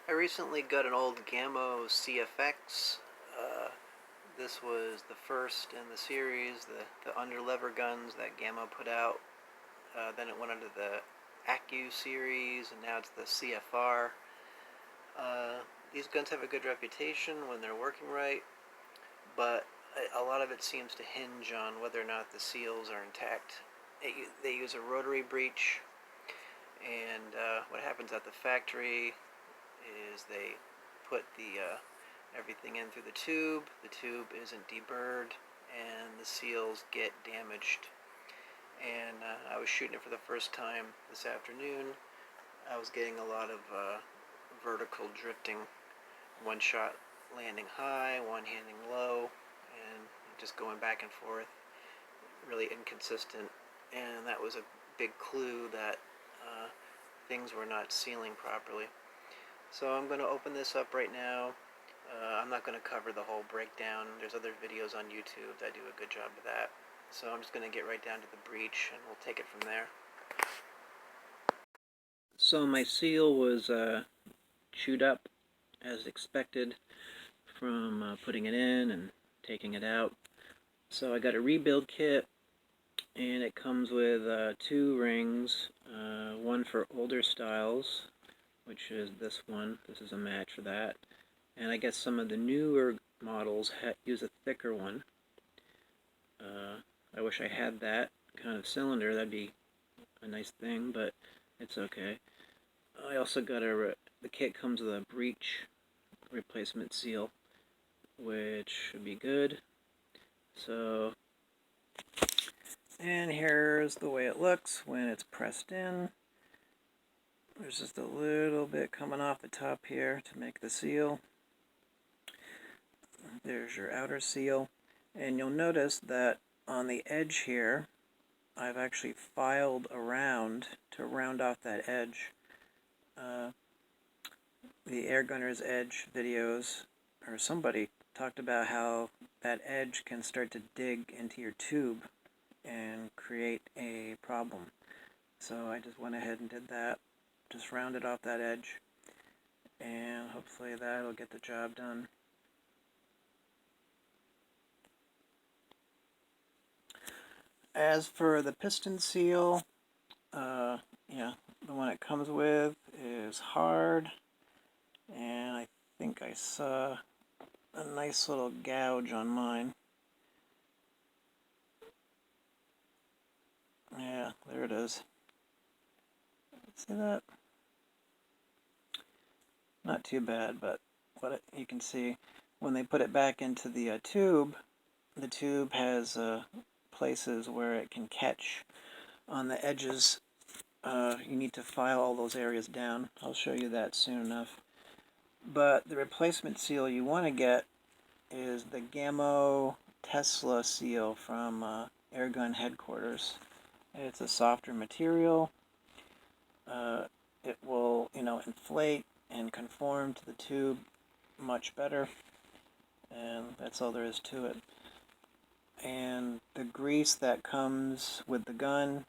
I recently got an old Gamo CFX. This was the first in the series, the underlever guns that Gamo put out. Then it went under the ACCU series, and now it's the CFR. These guns have a good reputation when they're working right, but a lot of it seems to hinge on whether or not the seals are intact. They use a rotary breech, and what happens at the factory is they put everything in through the tube. The tube isn't deburred, and the seals get damaged. And I was shooting it for the first time this afternoon. I was getting a lot of vertical drifting, one shot landing high, one landing low, and just going back and forth, really inconsistent. And that was a big clue that things were not sealing properly. So I'm going to open this up right now. I'm not going to cover the whole breakdown. There's other videos on YouTube that do a good job of that. So I'm just going to get right down to the breech, and we'll take it from there. So my seal was chewed up as expected from putting it in and taking it out. So I got a rebuild kit, and it comes with 2 rings, one for older styles, which is this one. This is a match for that. And I guess some of the newer models use a thicker one. I wish I had that kind of cylinder. That'd be a nice thing, but it's okay. I also got the kit comes with a breech replacement seal, which should be good. So, and here's the way it looks when it's pressed in. There's just a little bit coming off the top here to make the seal. There's your outer seal, and you'll notice that on the edge here I've actually filed around to round off that edge. The Air Gunner's Edge videos, or somebody talked about how that edge can start to dig into your tube and create a problem. So I just went ahead and did that, just rounded off that edge, and hopefully that'll get the job done. As for the piston seal, the one it comes with is hard, and I think I saw a nice little gouge on mine. Yeah, there it is. See that? Not too bad, but you can see when they put it back into the tube has places where it can catch on the edges. You need to file all those areas down. I'll show you that soon enough. But the replacement seal you want to get is the Gamo Tesla seal from Airgun headquarters. It's a softer material. It will, inflate and conform to the tube much better, and that's all there is to it. And the grease that comes with the gun,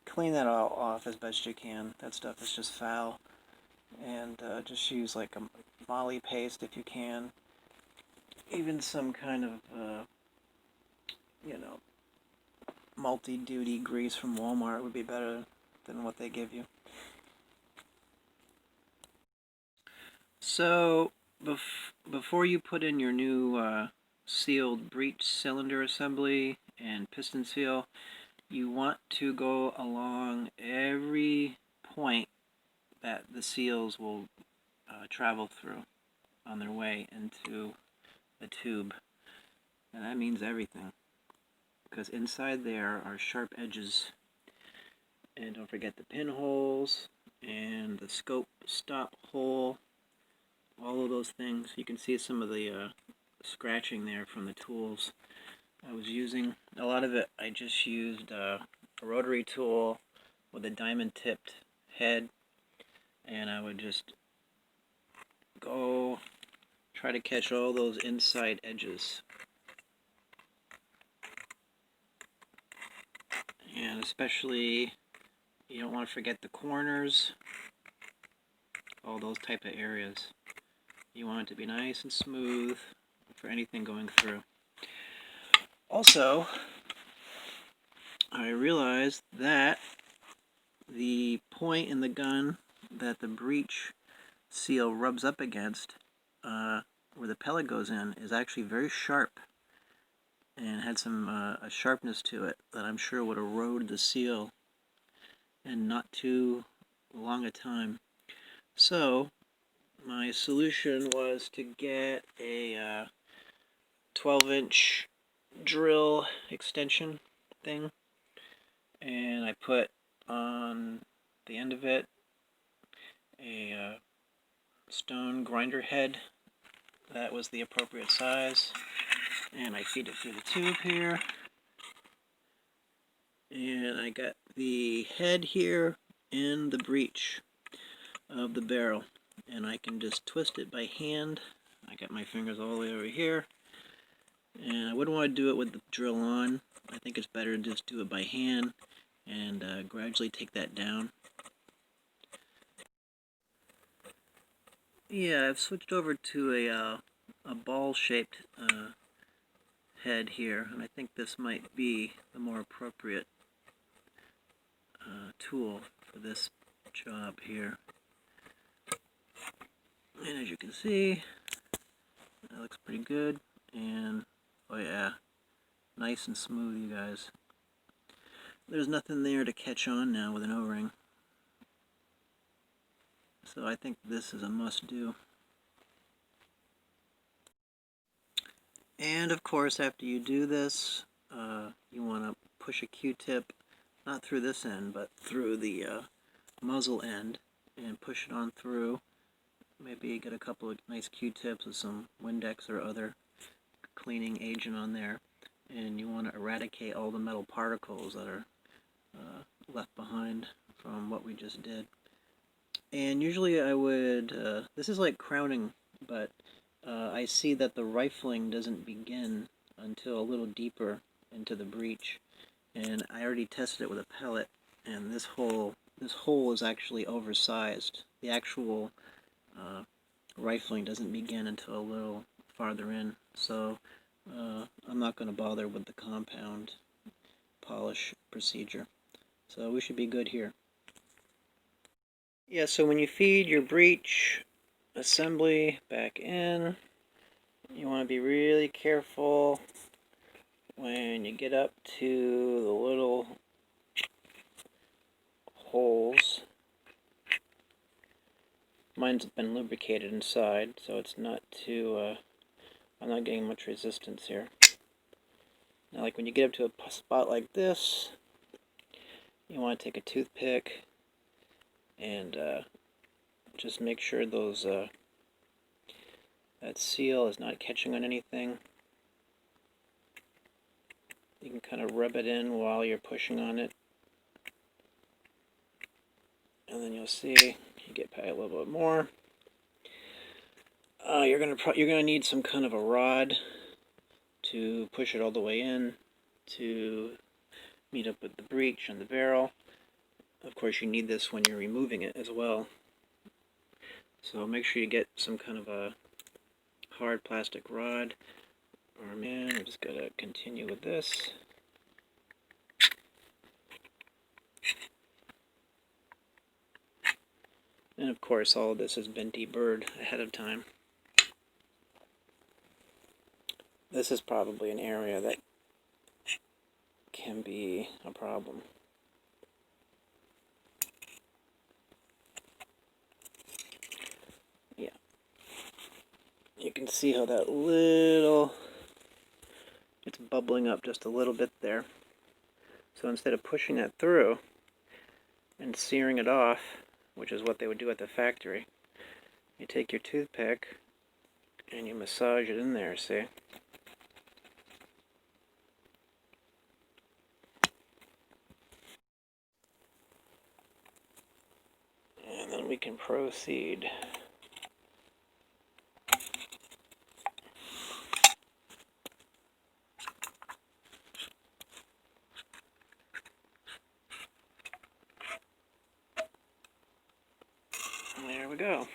clean that all off as best you can. That stuff is just foul. And just use like a moly paste if you can. Even some kind of, multi-duty grease from Walmart would be better than what they give you. So, before you put in your new sealed breech cylinder assembly and piston seal, you want to go along every point that the seals will travel through on their way into the tube. And that means everything, because inside there are sharp edges. And don't forget the pinholes and the scope stop hole, all of those things. You can see some of the scratching there from the tools I was using. A lot of it I just used a rotary tool with a diamond tipped head, and I would just go try to catch all those inside edges. And especially, you don't want to forget the corners. all those type of areas. You want it to be nice and smooth for anything going through. Also, I realized that the point in the gun that the breech seal rubs up against, where the pellet goes in, is actually very sharp and had some a sharpness to it that I'm sure would erode the seal in not too long a time. So my solution was to get a 12-inch drill extension thing, and I put on the end of it a stone grinder head that was the appropriate size, and I feed it through the tube here, and I got the head here in the breech of the barrel, and I can just twist it by hand. I got my fingers all the way over here, and I wouldn't want to do it with the drill on. I think it's better to just do it by hand and gradually take that down. Yeah, I've switched over to a ball-shaped head here, and I think this might be the more appropriate tool for this job here. And as you can see, that looks pretty good, and oh yeah, nice and smooth, you guys. There's nothing there to catch on now with an O-ring, so I think this is a must-do. And of course, after you do this, you want to push a Q-tip, not through this end, but through the muzzle end, and push it on through. Maybe get a couple of nice Q-tips with some Windex or other cleaning agent on there, and you want to eradicate all the metal particles that are left behind from what we just did. And usually I would, this is like crowning, but I see that the rifling doesn't begin until a little deeper into the breech, and I already tested it with a pellet, and this hole is actually oversized. The actual rifling doesn't begin until a little farther in, so I'm not going to bother with the compound polish procedure. So we should be good here. Yeah, so when you feed your breech assembly back in, you want to be really careful when you get up to the little holes. Mine's been lubricated inside, so it's not too, I'm not getting much resistance here. Now, like when you get up to a spot like this, you want to take a toothpick and just make sure those that seal is not catching on anything. You can kind of rub it in while you're pushing on it, and then you'll see you get probably a little bit more. You're gonna need some kind of a rod to push it all the way in to meet up with the breech and the barrel. Of course, you need this when you're removing it as well. So make sure you get some kind of a hard plastic rod. And I'm just gonna continue with this. And of course, all of this has been deburred ahead of time. This is probably an area that can be a problem. Yeah. You can see how that it's bubbling up just a little bit there. So instead of pushing that through and searing it off, which is what they would do at the factory, you take your toothpick and you massage it in there, see? And then we can proceed. There we go.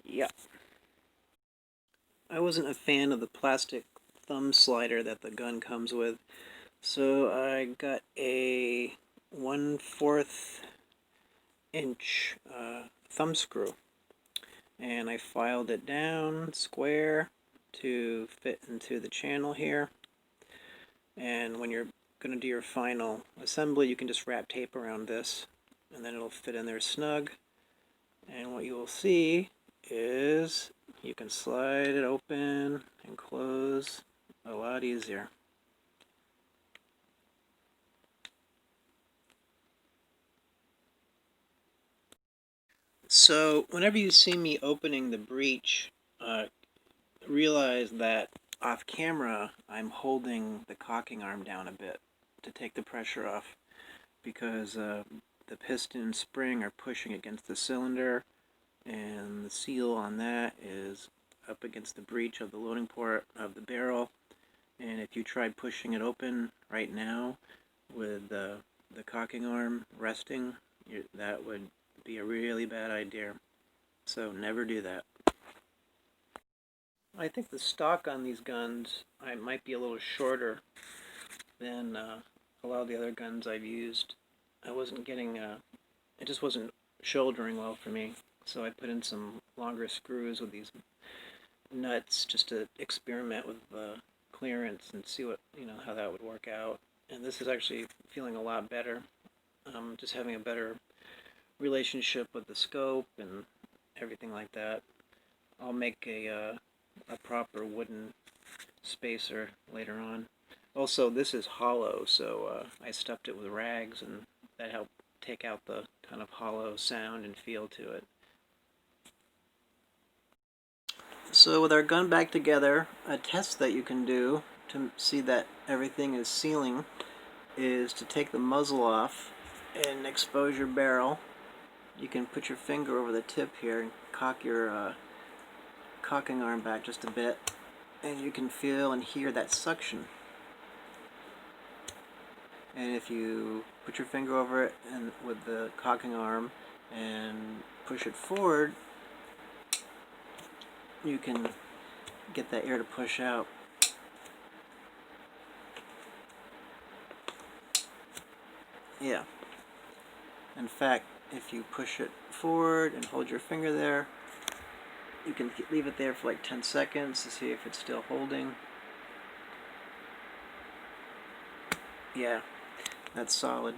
Yep. I wasn't a fan of the plastic thumb slider that the gun comes with, so I got a 1/4 inch thumb screw, and I filed it down square to fit into the channel here. And when you're going to do your final assembly, you can just wrap tape around this, and then it'll fit in there snug. And what you will see is you can slide it open and close a lot easier. So whenever you see me opening the breech, realize that off camera I'm holding the cocking arm down a bit to take the pressure off, because the piston and spring are pushing against the cylinder, and the seal on that is up against the breech of the loading port of the barrel. And if you try pushing it open right now with the cocking arm resting, that would be a really bad idea. So never do that. I think the stock on these guns might be a little shorter than a lot of the other guns I've used. I wasn't getting, it just wasn't shouldering well for me. So I put in some longer screws with these nuts just to experiment with the clearance and see what, how that would work out. And this is actually feeling a lot better. Just having a better relationship with the scope and everything like that. I'll make a proper wooden spacer later on. Also, this is hollow, so I stuffed it with rags, and that helped take out the kind of hollow sound and feel to it. So with our gun back together, a test that you can do to see that everything is sealing is to take the muzzle off and expose your barrel. You can put your finger over the tip here and cock your cocking arm back just a bit, and you can feel and hear that suction. And if you put your finger over it and with the cocking arm and push it forward, you can get that air to push out. Yeah. In fact, if you push it forward and hold your finger there, you can leave it there for like 10 seconds to see if it's still holding. Yeah, that's solid.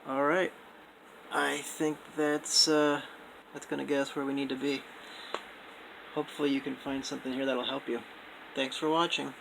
Alright, I think that's going to get us where we need to be. Hopefully you can find something here that'll help you. Thanks for watching.